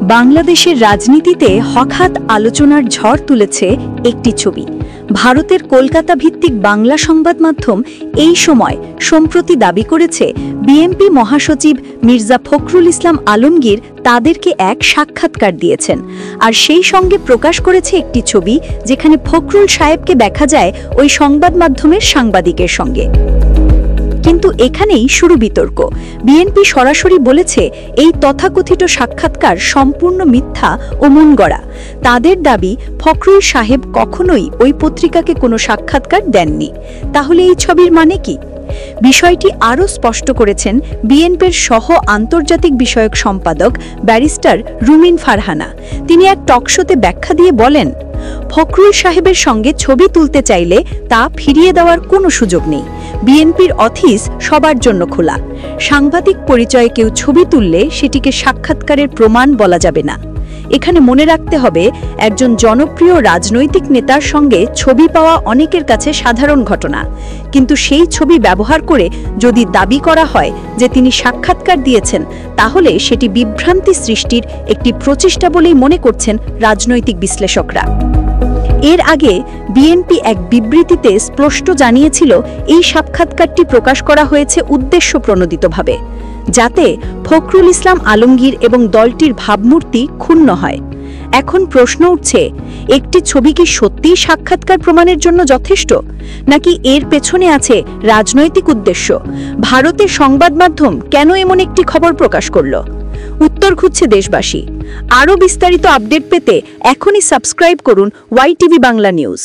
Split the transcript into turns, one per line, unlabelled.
বাংলাদেশের রাজনীতিতে হঠাৎ আলোচনার ঝড় তুলেছে একটি ছবি। ভারতের কলকাতা ভিত্তিক বাংলা সংবাদ মাধ্যম এই সময় সম্প্রতি দাবি করেছে বিএনপি মহাসচিব মির্জা ফখরুল ইসলাম আলমগীর তাদেরকে এক সাক্ষাৎকার দিয়েছেন, আর সেই সঙ্গে প্রকাশ করেছে একটি ছবি যেখানে ফখরুল সাহেবকে দেখা যায় ওই সংবাদ মাধ্যমের সাংবাদিকের সঙ্গে। কিন্তু এখানেই শুরু বিতর্ক। বিএনপি সরাসরি বলেছে এই তথাকথিত সাক্ষাৎকার সম্পূর্ণ মিথ্যা ও মনগড়া। তাদের দাবি ফখরুল সাহেব কখনোই ওই পত্রিকাকে কোনো সাক্ষাৎকার দেননি। তাহলে এই ছবির মানে কি? বিষয়টি আরও স্পষ্ট করেছেন বিএনপির সহ আন্তর্জাতিক বিষয়ক সম্পাদক ব্যারিস্টার রুমিন ফারহানা। তিনি এক টকশোতে ব্যাখ্যা দিয়ে বলেন, ফখরুল সাহেবের সঙ্গে ছবি তুলতে চাইলে তা ফিরিয়ে দেওয়ার কোনো সুযোগ নেই। বিএনপির অফিস সবার জন্য খোলা। সাংবাদিক পরিচয়ে কেউ ছবি তুললে সেটিকে সাক্ষাৎকারের প্রমাণ বলা যাবে না। এখানে মনে রাখতে হবে, একজন জনপ্রিয় রাজনৈতিক নেতার সঙ্গে ছবি পাওয়া অনেকের কাছে সাধারণ ঘটনা, কিন্তু সেই ছবি ব্যবহার করে যদি দাবি করা হয় যে তিনি সাক্ষাৎকার দিয়েছেন, তাহলে সেটি বিভ্রান্তি সৃষ্টির একটি প্রচেষ্টা বলেই মনে করছেন রাজনৈতিক বিশ্লেষকরা। এর আগে বিএনপি এক বিবৃতিতে স্পষ্ট জানিয়েছিল এই সাক্ষাৎকারটি প্রকাশ করা হয়েছে উদ্দেশ্যপ্রণোদিতভাবে, যাতে ফখরুল ইসলাম আলমগীর এবং দলটির ভাবমূর্তি ক্ষুণ্ণ হয়। এখন প্রশ্ন উঠছে, একটি ছবি কি সত্যিই সাক্ষাৎকার প্রমাণের জন্য যথেষ্ট, নাকি এর পেছনে আছে রাজনৈতিক উদ্দেশ্য? ভারতের সংবাদ মাধ্যম কেন এমন একটি খবর প্রকাশ করল? উত্তর খুঁজছে দেশবাসী। আরও বিস্তারিত আপডেট পেতে এখনই সাবস্ক্রাইব করুন ওয়াইটিভি বাংলা নিউজ।